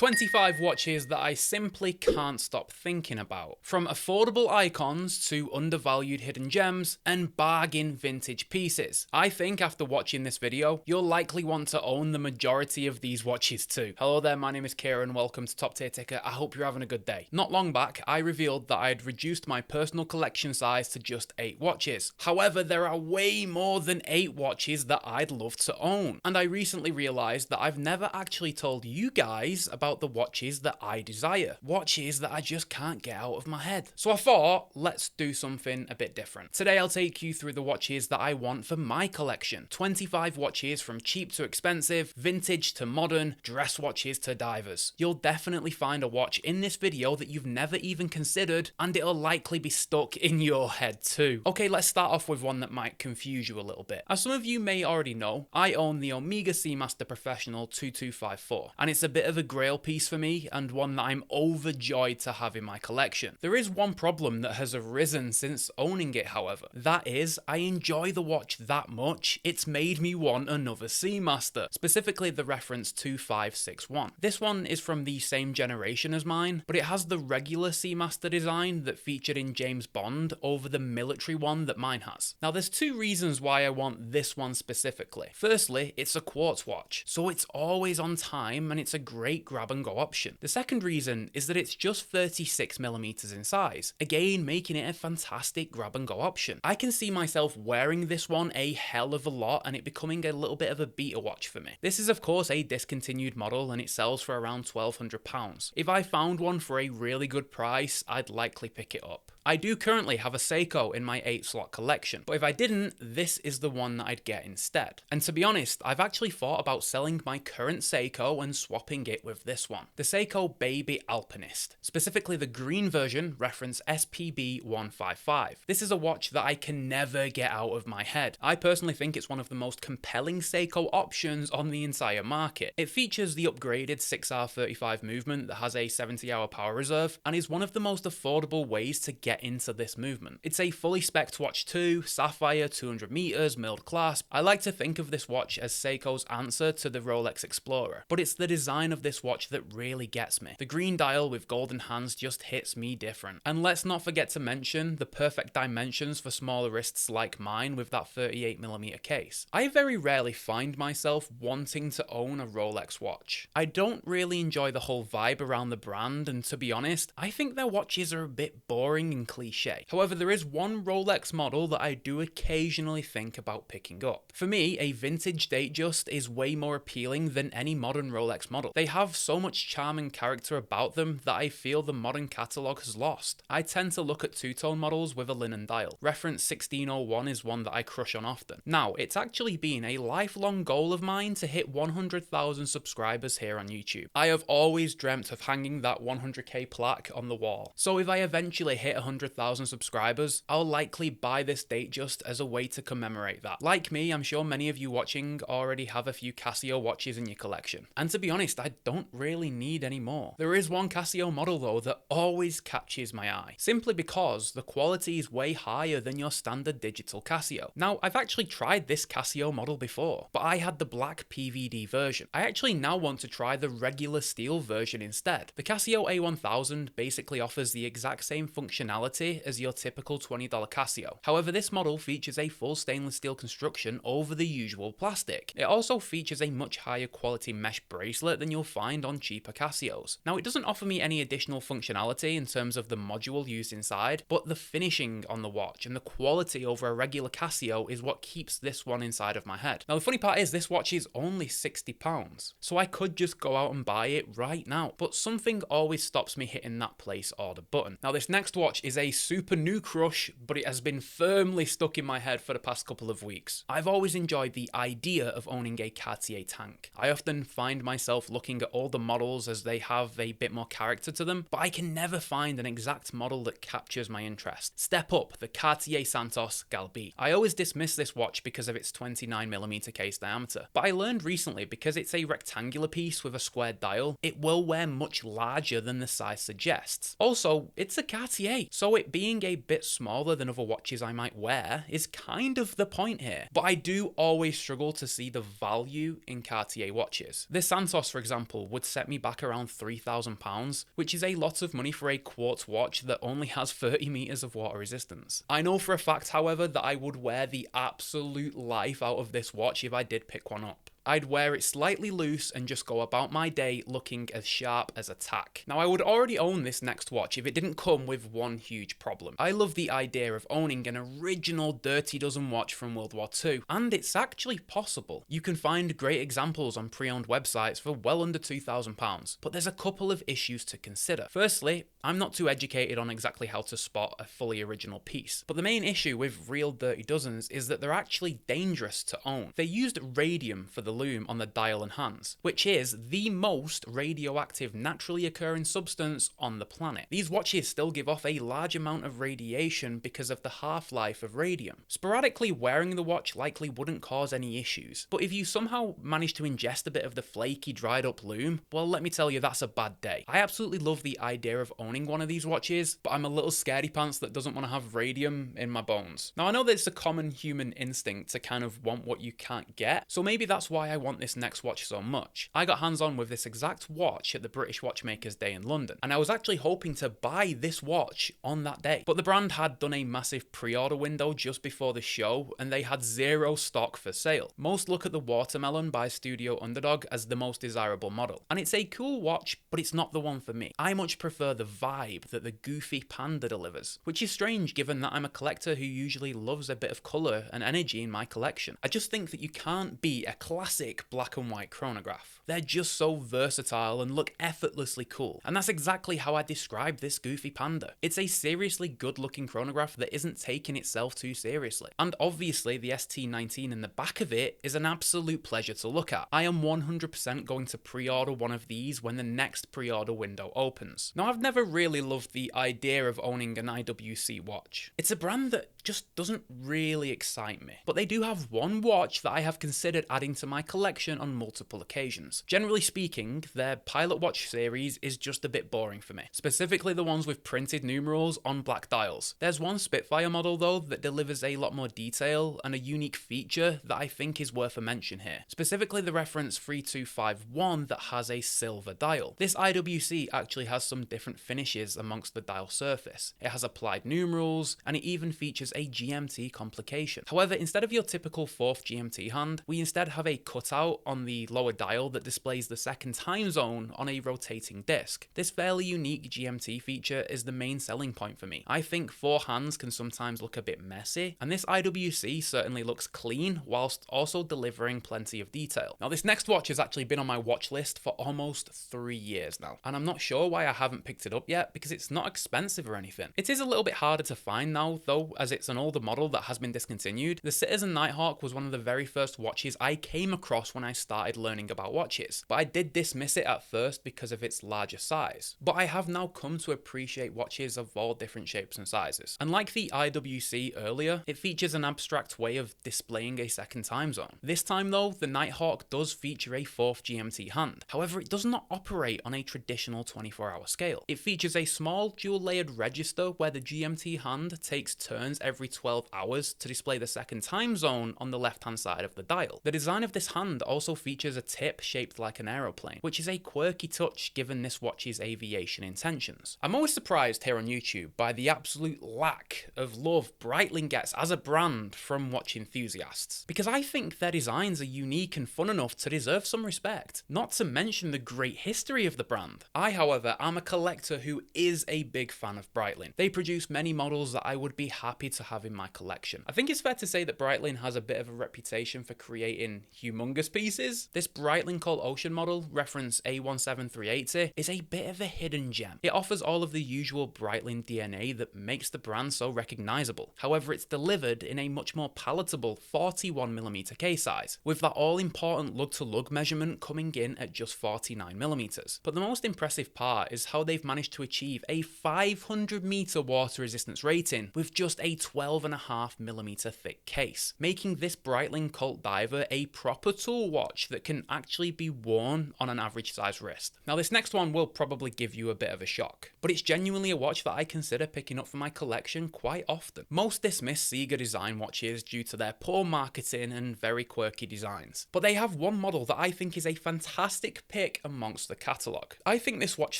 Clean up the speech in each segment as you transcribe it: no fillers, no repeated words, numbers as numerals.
25 watches that I simply can't stop thinking about. From affordable icons to undervalued hidden gems and bargain vintage pieces. I think after watching this video, you'll likely want to own the majority of these watches too. Hello there, my name is Kieran, welcome to Top Tier Ticker. I hope you're having a good day. Not long back, I revealed that I had reduced my personal collection size to just 8 watches. However, there are way more than 8 watches that I'd love to own. And I recently realized that I've never actually told you guys about the watches that I desire. Watches that I just can't get out of my head. So I thought, let's do something a bit different. Today I'll take you through the watches that I want for my collection. 25 watches from cheap to expensive, vintage to modern, dress watches to divers. You'll definitely find a watch in this video that you've never even considered, and it'll likely be stuck in your head too. Okay, let's start off with one that might confuse you a little bit. As some of you may already know, I own the Omega Seamaster Professional 2254, and it's a bit of a grail piece for me and one that I'm overjoyed to have in my collection. There is one problem that has arisen since owning it, however. That is, I enjoy the watch that much, it's made me want another Seamaster, specifically the reference 2561. This one is from the same generation as mine, but it has the regular Seamaster design that featured in James Bond over the military one that mine has. Now there's 2 reasons why I want this one specifically. Firstly, it's a quartz watch, so it's always on time and it's a great grab and go option. The second reason is that it's just 36mm in size, again making it a fantastic grab and go option. I can see myself wearing this one a hell of a lot and it becoming a little bit of a beta watch for me. This is of course a discontinued model and it sells for around £1,200. If I found one for a really good price, I'd likely pick it up. I do currently have a Seiko in my 8-slot collection, but if I didn't, this is the one that I'd get instead. And to be honest, I've actually thought about selling my current Seiko and swapping it with this one. The Seiko Baby Alpinist, specifically the green version, reference SPB155. This is a watch that I can never get out of my head. I personally think it's one of the most compelling Seiko options on the entire market. It features the upgraded 6R35 movement that has a 70-hour power reserve and is one of the most affordable ways to get into this movement. It's a fully spec'd watch too, sapphire, 200 meters, milled clasp. I like to think of this watch as Seiko's answer to the Rolex Explorer, but it's the design of this watch that really gets me. The green dial with golden hands just hits me different. And let's not forget to mention the perfect dimensions for smaller wrists like mine with that 38mm case. I very rarely find myself wanting to own a Rolex watch. I don't really enjoy the whole vibe around the brand, and to be honest, I think their watches are a bit boring and cliche. However, there is one Rolex model that I do occasionally think about picking up. For me, a vintage Datejust is way more appealing than any modern Rolex model. They have so much charm and character about them that I feel the modern catalogue has lost. I tend to look at two-tone models with a linen dial. Reference 1601 is one that I crush on often. Now, it's actually been a lifelong goal of mine to hit 100,000 subscribers here on YouTube. I have always dreamt of hanging that 100k plaque on the wall. So if I eventually hit 100,000 subscribers, I'll likely buy this Datejust as a way to commemorate that. Like me, I'm sure many of you watching already have a few Casio watches in your collection. And to be honest, I don't really need any more. There is one Casio model though that always catches my eye, simply because the quality is way higher than your standard digital Casio. Now, I've actually tried this Casio model before, but I had the black PVD version. I actually now want to try the regular steel version instead. The Casio A1000 basically offers the exact same functionality as your typical $20 Casio. However, this model features a full stainless steel construction over the usual plastic. It also features a much higher quality mesh bracelet than you'll find on cheaper Casios. Now, it doesn't offer me any additional functionality in terms of the module used inside, but the finishing on the watch and the quality over a regular Casio is what keeps this one inside of my head. Now, the funny part is this watch is only £60, so I could just go out and buy it right now, but something always stops me hitting that place order button. Now, this next watch is a super new crush, but it has been firmly stuck in my head for the past couple of weeks. I've always enjoyed the idea of owning a Cartier tank. I often find myself looking at older models as they have a bit more character to them, but I can never find an exact model that captures my interest. Step up, the Cartier Santos Galbi. I always dismiss this watch because of its 29mm case diameter, but I learned recently because it's a rectangular piece with a squared dial, it will wear much larger than the size suggests. Also, it's a Cartier. so it being a bit smaller than other watches I might wear is kind of the point here. But I do always struggle to see the value in Cartier watches. This Santos, for example, would set me back around £3,000, which is a lot of money for a quartz watch that only has 30 meters of water resistance. I know for a fact, however, that I would wear the absolute life out of this watch if I did pick one up. I'd wear it slightly loose and just go about my day looking as sharp as a tack. Now, I would already own this next watch if it didn't come with one huge problem. I love the idea of owning an original Dirty Dozen watch from World War II, and it's actually possible. You can find great examples on pre-owned websites for well under £2,000, but there's a couple of issues to consider. Firstly, I'm not too educated on exactly how to spot a fully original piece, but the main issue with real Dirty Dozens is that they're actually dangerous to own. They used radium for the lume on the dial and hands, which is the most radioactive naturally occurring substance on the planet. These watches still give off a large amount of radiation because of the half-life of radium. Sporadically wearing the watch likely wouldn't cause any issues, but if you somehow manage to ingest a bit of the flaky, dried up lume, well, let me tell you, that's a bad day. I absolutely love the idea of owning one of these watches, but I'm a little scaredy pants that doesn't want to have radium in my bones. Now, I know that it's a common human instinct to kind of want what you can't get, so maybe that's why I want this next watch so much. I got hands on with this exact watch at the British Watchmakers Day in London, and I was actually hoping to buy this watch on that day, but the brand had done a massive pre-order window just before the show, and they had zero stock for sale. Most look at the Watermelon by Studio Underdog as the most desirable model, and it's a cool watch, but it's not the one for me. I much prefer the vibe that the goofy Panda delivers, which is strange given that I'm a collector who usually loves a bit of colour and energy in my collection. I just think that you can't beat a classic black and white chronograph. They're just so versatile and look effortlessly cool, and that's exactly how I describe this goofy Panda. It's a seriously good looking chronograph that isn't taking itself too seriously, and obviously the ST19 in the back of it is an absolute pleasure to look at. I am 100% going to pre-order one of these when the next pre-order window opens. Now, I've never really loved the idea of owning an IWC watch. It's a brand that just doesn't really excite me, but they do have one watch that I have considered adding to my collection on multiple occasions. Generally speaking, their Pilot Watch series is just a bit boring for me, specifically the ones with printed numerals on black dials. There's one Spitfire model though that delivers a lot more detail and a unique feature that I think is worth a mention here, specifically the reference 3251 that has a silver dial. This IWC actually has some different finishes amongst the dial surface. It has applied numerals, and it even features a GMT complication. However, instead of your typical 4th GMT hand, we instead have a cutout on the lower dial that displays the second time zone on a rotating disc. This fairly unique GMT feature is the main selling point for me. I think 4 hands can sometimes look a bit messy, and this IWC certainly looks clean whilst also delivering plenty of detail. Now, this next watch has actually been on my watch list for almost 3 years now, and I'm not sure why I haven't picked it up yet because it's not expensive or anything. It is a little bit harder to find now though, as it's an older model that has been discontinued. The Citizen Nighthawk was one of the very first watches I came across when I started learning about watches, but I did dismiss it at first because of its larger size. But I have now come to appreciate watches of all different shapes and sizes. And like the IWC earlier, it features an abstract way of displaying a second time zone. This time though, the Nighthawk does feature a 4th GMT hand. However, it does not operate on a traditional 24-hour scale. It features a small dual-layered register where the GMT hand takes turns every 12 hours to display the second time zone on the left-hand side of the dial. The design of this hand also features a tip shaped like an aeroplane, which is a quirky touch given this watch's aviation intentions. I'm always surprised here on YouTube by the absolute lack of love Breitling gets as a brand from watch enthusiasts, because I think their designs are unique and fun enough to deserve some respect, not to mention the great history of the brand. I, however, am a collector who is a big fan of Breitling. They produce many models that I would be happy to have in my collection. I think it's fair to say that Breitling has a bit of a reputation for creating humongous pieces. This Breitling Colt Ocean model, reference A17380, is a bit of a hidden gem. It offers all of the usual Breitling DNA that makes the brand so recognizable. However, it's delivered in a much more palatable 41mm case size, with that all-important lug-to-lug measurement coming in at just 49mm. But the most impressive part is how they've managed to achieve a 500-meter water resistance rating with just a 12.5mm thick case, making this Breitling Colt Diver a proper proper tool watch that can actually be worn on an average size wrist. Now this next one will probably give you a bit of a shock, but it's genuinely a watch that I consider picking up for my collection quite often. Most dismiss Ciga design watches due to their poor marketing and very quirky designs, but they have one model that I think is a fantastic pick amongst the catalogue. I think this watch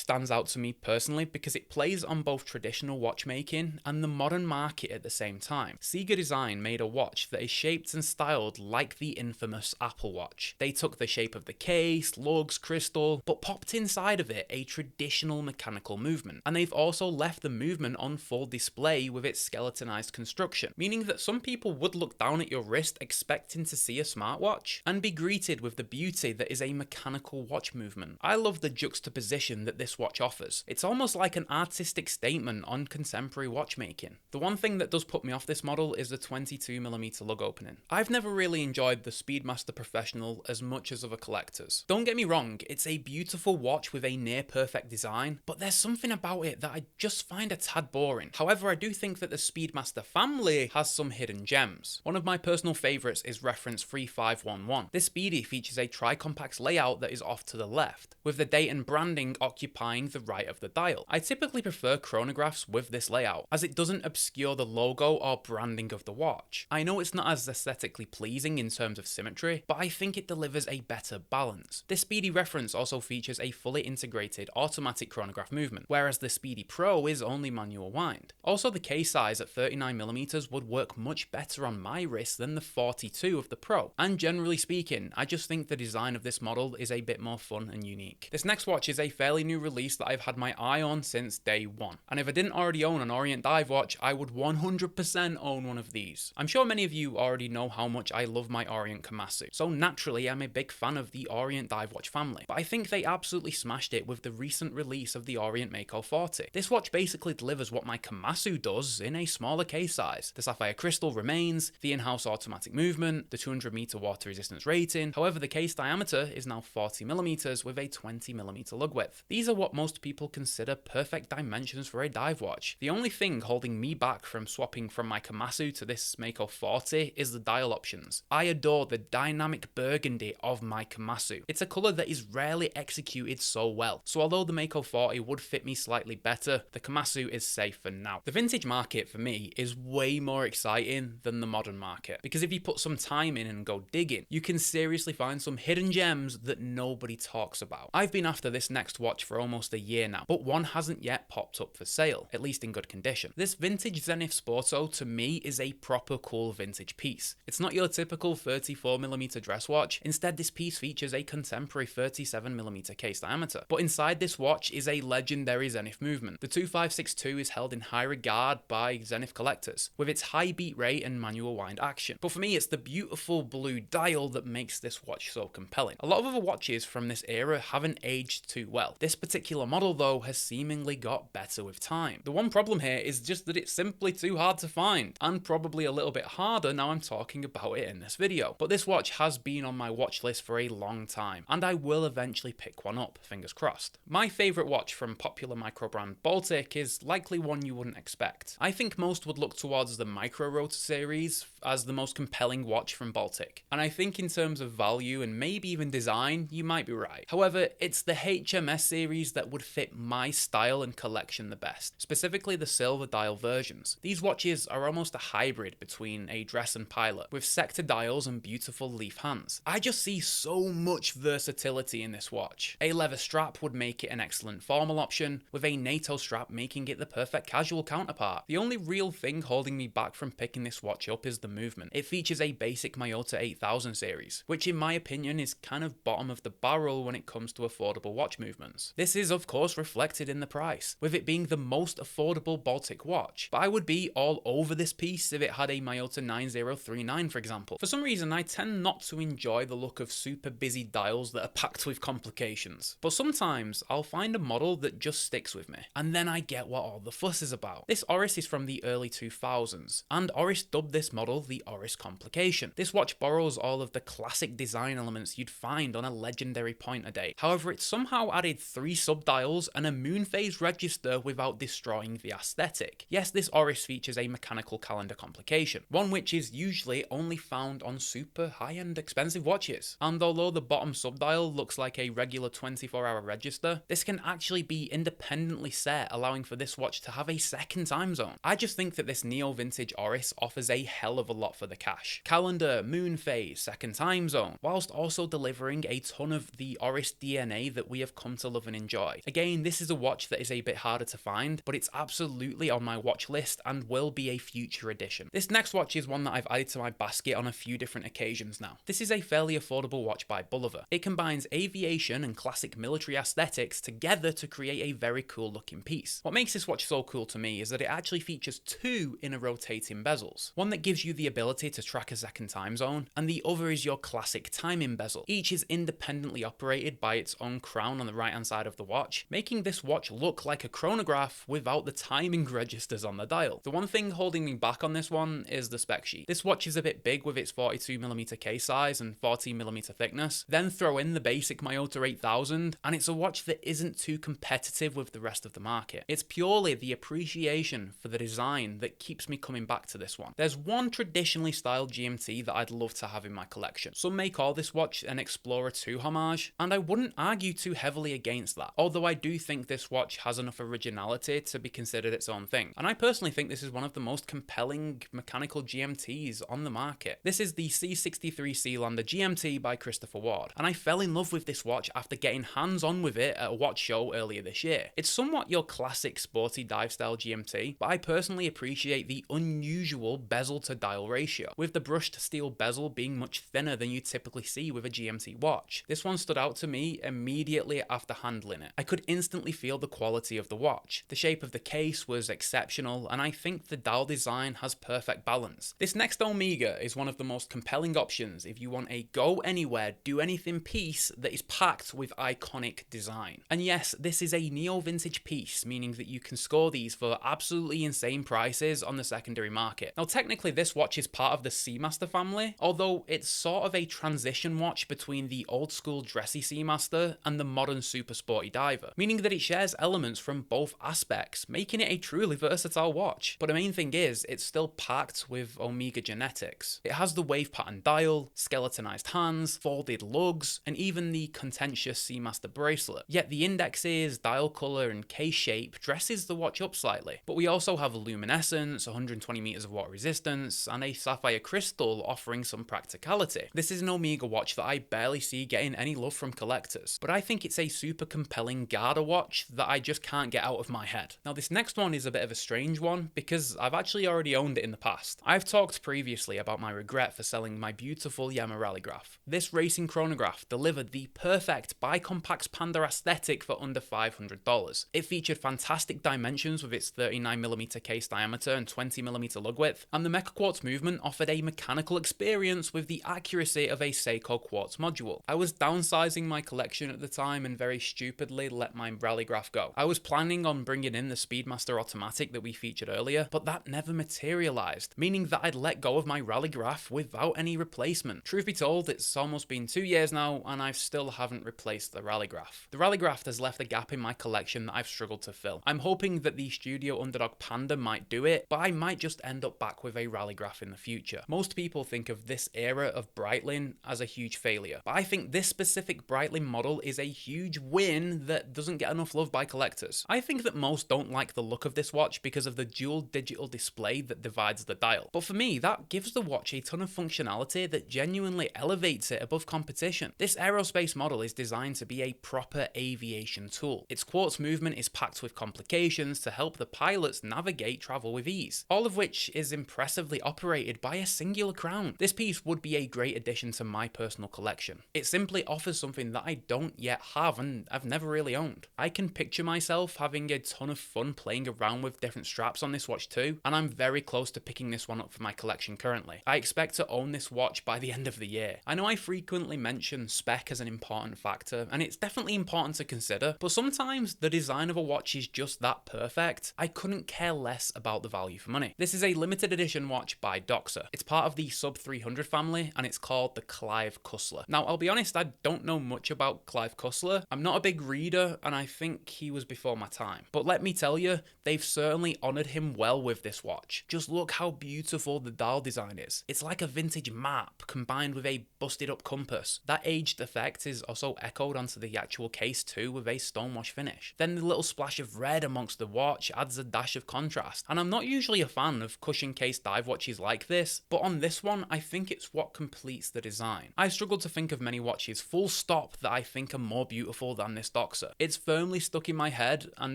stands out to me personally because it plays on both traditional watchmaking and the modern market at the same time. Ciga Design made a watch that is shaped and styled like the infamous Apple Watch. They took the shape of the case, lugs, crystal, but popped inside of it a traditional mechanical movement. And they've also left the movement on full display with its skeletonized construction, meaning that some people would look down at your wrist expecting to see a smartwatch and be greeted with the beauty that is a mechanical watch movement. I love the juxtaposition that this watch offers. It's almost like an artistic statement on contemporary watchmaking. The one thing that does put me off this model is the 22mm lug opening. I've never really enjoyed the Speedmaster Professional as much as other collectors. Don't get me wrong, it's a beautiful watch with a near perfect design, but there's something about it that I just find a tad boring. However, I do think that the Speedmaster family has some hidden gems. One of my personal favourites is reference 3511. This Speedy features a tri-compax layout that is off to the left, with the date and branding occupying the right of the dial. I typically prefer chronographs with this layout, as it doesn't obscure the logo or branding of the watch. I know it's not as aesthetically pleasing in terms of symmetry, but I think it delivers a better balance. This Speedy reference also features a fully integrated automatic chronograph movement, whereas the Speedy Pro is only manual wind. Also, the case size at 39mm would work much better on my wrist than the 42 of the Pro, and generally speaking, I just think the design of this model is a bit more fun and unique. This next watch is a fairly new release that I've had my eye on since day one, and if I didn't already own an Orient dive watch, I would 100% own one of these. I'm sure many of you already know how much I love my Orient Casio, so naturally I'm a big fan of the Orient dive watch family, but I think they absolutely smashed it with the recent release of the Orient Mako 40. This watch basically delivers what my Casio does in a smaller case size. The sapphire crystal remains, the in-house automatic movement, the 200m water resistance rating. However, the case diameter is now 40mm with a 20mm lug width. These are what most people consider perfect dimensions for a dive watch. The only thing holding me back from swapping from my Casio to this Mako 40 is the dial options. I adore the dynamic burgundy of my Casio. It's a colour that is rarely executed so well, so although the Mako 40 would fit me slightly better, the Casio is safe for now. The vintage market for me is way more exciting than the modern market, because if you put some time in and go digging, you can seriously find some hidden gems that nobody talks about. I've been after this next watch for almost a year now, but one hasn't yet popped up for sale, at least in good condition. This vintage Zenith Sporto to me is a proper cool vintage piece. It's not your typical 34mm dress watch, instead this piece features a contemporary 37mm case diameter, but inside this watch is a legendary Zenith movement. The 2562 is held in high regard by Zenith collectors, with its high beat rate and manual wind action, but for me it's the beautiful blue dial that makes this watch so compelling. A lot of other watches from this era haven't aged too well. This particular model though has seemingly got better with time. The one problem here is just that it's simply too hard to find, and probably a little bit harder now I'm talking about it in this video. But this watch has been on my watch list for a long time, and I will eventually pick one up, fingers crossed. My favourite watch from popular micro brand Baltic is likely one you wouldn't expect. I think most would look towards the Micro Rotor series as the most compelling watch from Baltic, and I think in terms of value and maybe even design, you might be right. However, it's the HMS series that would fit my style and collection the best, specifically the silver dial versions. These watches are almost a hybrid between a dress and pilot, with sector dials and beautiful leaf hands. I just see so much versatility in this watch. A leather strap would make it an excellent formal option, with a NATO strap making it the perfect casual counterpart. The only real thing holding me back from picking this watch up is the movement. It features a basic Miyota 8000 series, which in my opinion is kind of bottom of the barrel when it comes to affordable watch movements. This is of course reflected in the price, with it being the most affordable Baltic watch, but I would be all over this piece if it had a Miyota 9039 for example. For some reason I tend not to enjoy the look of super busy dials that are packed with complications, but sometimes I'll find a model that just sticks with me, and then I get what all the fuss is about. This Oris is from the early 2000s, and Oris dubbed this model the Oris Complication. This watch borrows all of the classic design elements you'd find on a legendary pointer date. However, it somehow added 3 subdials and a moon phase register without destroying the aesthetic. Yes, this Oris features a mechanical calendar complication, one which is usually only found on super high-end and expensive watches. And although the bottom subdial looks like a regular 24-hour register, this can actually be independently set, allowing for this watch to have a second time zone. I just think that this neo-vintage Oris offers a hell of a lot for the cash. Calendar, moon phase, second time zone, whilst also delivering a ton of the Oris DNA that we have come to love and enjoy. Again, this is a watch that is a bit harder to find, but it's absolutely on my watch list and will be a future edition. This next watch is one that I've added to my basket on a few different occasions now. This is a fairly affordable watch by Bulova. It combines aviation and classic military aesthetics together to create a very cool looking piece. What makes this watch so cool to me is that it actually features two inner rotating bezels. One that gives you the ability to track a second time zone, and the other is your classic timing bezel. Each is independently operated by its own crown on the right hand side of the watch, making this watch look like a chronograph without the timing registers on the dial. The one thing holding me back on this one is the spec sheet. This watch is a bit big with its 42mm case size and 14mm thickness. Then throw in the basic Miyota 8000 and it's a watch that isn't too competitive with the rest of the market. It's purely the appreciation for the design that keeps me coming back to this one. There's one traditionally styled GMT that I'd love to have in my collection. Some may call this watch an Explorer 2 homage, and I wouldn't argue too heavily against that, although I do think this watch has enough originality to be considered its own thing. And I personally think this is one of the most compelling mechanical GMTs on the market. This is the C63 Sealander GMT by Christopher Ward, and I fell in love with this watch after getting hands-on with it at a watch show earlier this year. It's somewhat your classic sporty dive style GMT, but I personally appreciate the unusual bezel to dial ratio, with the brushed steel bezel being much thinner than you typically see with a GMT watch. This one stood out to me immediately after handling it. I could instantly feel the quality of the watch. The shape of the case was exceptional, and I think the dial design has perfect balance. This next Omega is one of the most compelling options if you want a go anywhere, do anything piece that is packed with iconic design. And yes, this is a neo-vintage piece, meaning that you can score these for absolutely insane prices on the secondary market. Now technically this watch is part of the Seamaster family, although it's sort of a transition watch between the old school dressy Seamaster and the modern super sporty diver, meaning that it shares elements from both aspects, making it a truly versatile watch. But the main thing is, it's still packed with Omega genetics. It has the wave pattern dial, skeletonized hands, folded lugs, and even the contentious Seamaster bracelet. Yet the indexes, dial color, and case shape dresses the watch up slightly. But we also have a luminescence, 120 meters of water resistance, and a sapphire crystal offering some practicality. This is an Omega watch that I barely see getting any love from collectors, but I think it's a super compelling Garda watch that I just can't get out of my head. Now this next one is a bit of a strange one because I've actually already owned it in the past. I've talked previously about my regret for selling my beautiful Yama Rallygraph. This racing chronograph delivered the perfect bicompax panda aesthetic for under $500. It featured fantastic dimensions with its 39mm case diameter and 20mm lug width, and the Mecha Quartz movement offered a mechanical experience with the accuracy of a Seiko quartz module. I was downsizing my collection at the time and very stupidly let my Rallygraph go. I was planning on bringing in the Speedmaster automatic that we featured earlier, but that never materialized, meaning that I'd let go of my Rallygraph without any replacement. Truth be told, it's almost been 2 years now and I still haven't replaced the Rallygraph. The Rallygraph has left a gap in my collection that I've struggled to fill. I'm hoping that the Studio Underdog Panda might do it, but I might just end up back with a Rallygraph in the future. Most people think of this era of Breitling as a huge failure, but I think this specific Breitling model is a huge win that doesn't get enough love by collectors. I think that most don't like the look of this watch because of the dual digital display that divides the dial, but for me that gives the watch a ton of functionality that genuinely elevates it above competition. This aerospace model is designed to be a proper aviation tool. Its quartz movement is packed with complications to help the pilots navigate travel with ease, all of which is impressively operated by a singular crown. This piece would be a great addition to my personal collection. It simply offers something that I don't yet have and I've never really owned. I can picture myself having a ton of fun playing around with different straps on this watch too, and I'm very close to picking this one up for my collection currently. I expect to own this watch by the end of the year. I know I frequently mention spec as an important factor, and it's definitely important to consider, but sometimes the design of a watch is just that perfect. I couldn't care less about the value for money. This is a limited edition watch by Doxa. It's part of the sub 300 family and it's called the Clive Cussler. Now I'll be honest, I don't know much about Clive Cussler. I'm not a big reader and I think he was before my time. But let me tell you, they've certainly honoured him well with this watch. Just look how beautiful the dial design is. It's like a vintage map combined with a busted up compass. That aged effect is also echoed onto the actual case too with a stonewash finish. Then the little splash of red amongst the watch adds a dash of contrast, and I'm not usually a fan of cushion case dive watches like this, but on this one I think it's what completes the design. I struggle to think of many watches full stop that I think are more beautiful than this Doxa. It's firmly stuck in my head, and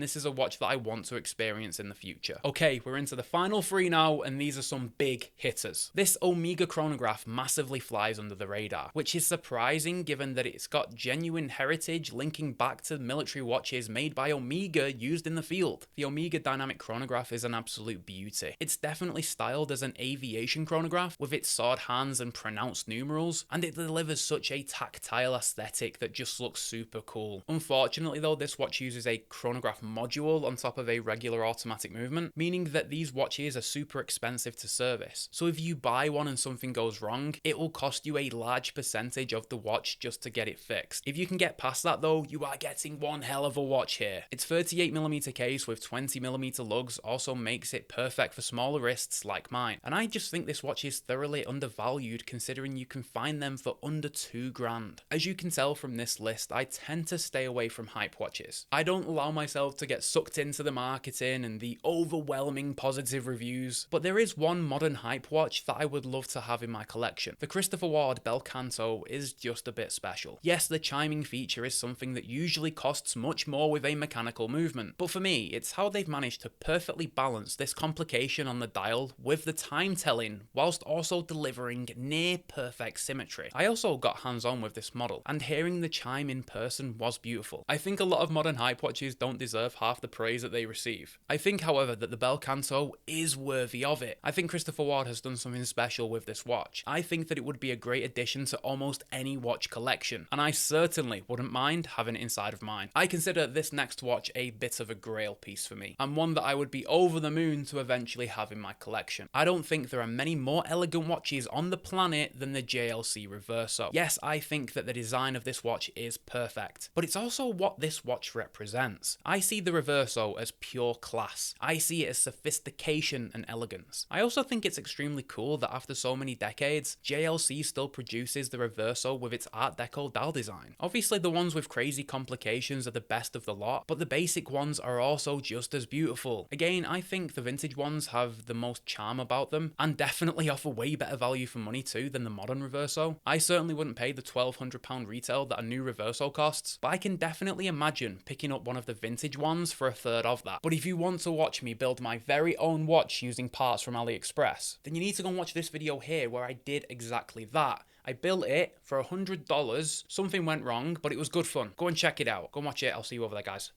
this is a watch that I want to experience in the future. Okay, we're into the final three now, and these are some big hitters. This Omega chronograph massively flies under the radar, which is surprising given that it's got genuine heritage linking back to military watches made by Omega used in the field. The Omega dynamic chronograph is an absolute beauty. It's definitely styled as an aviation chronograph with its sword hands and pronounced numerals, and it delivers such a tactile aesthetic that just looks super cool. Unfortunately though, this watch uses a chronograph module on top of a regular automatic movement, meaning that these watches are super expensive to service. So if you buy one and something goes wrong, it will cost you a large percentage of the watch just to get it fixed. If you can get past that though, you are getting one hell of a watch here. Its 38mm case with 20mm lugs also makes it perfect for smaller wrists like mine, and I just think this watch is thoroughly undervalued considering you can find them for under $2,000. As you can tell from this list, I tend to stay away from hype watches. I don't allow myself to get sucked into the marketing and the overwhelming positive reviews, but there is one modern hype watch that I would love to have in my collection. The Christopher Ward Bel Canto is just a bit special. Yes, the chiming feature is something that usually costs much more with a mechanical movement, but for me, it's how they've managed to perfectly balance this complication on the dial with the time telling, whilst also delivering near perfect symmetry. I also got hands-on with this model, and hearing the chime in person was beautiful. I think a lot of modern hype watches don't deserve half the praise that they receive. I think, however, that the Bel Canto is worthy of it. I think Christopher Ward has done something special with this watch. I think that it would be a great addition to almost any watch collection, and I certainly wouldn't mind having it inside of mine. I consider this next watch a bit of a grail piece for me, and one that I would be over the moon to eventually have in my collection. I don't think there are many more elegant watches on the planet than the JLC Reverso. Yes, I think that the design of this watch is perfect, but it's also what this watch represents. I see the Reverso as pure class. I see it as sophistication and elegance. I also think it's extremely cool that after so many decades, JLC still produces the Reverso with its Art Deco dial design. Obviously the ones with crazy complications are the best of the lot, but the basic ones are also just as beautiful. Again, I think the vintage ones have the most charm about them, and definitely offer way better value for money too than the modern Reverso. I certainly wouldn't pay the £1,200 retail that a new Reverso costs, but I can definitely imagine picking up one of the vintage ones for a third of that. But if you want to watch me build my very own watch using parts from AliExpress, then you need to go and watch this video here where I did exactly that. I built it for $100, something went wrong, but it was good fun. Go and check it out. Go and watch it, I'll see you over there guys.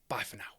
Bye for now.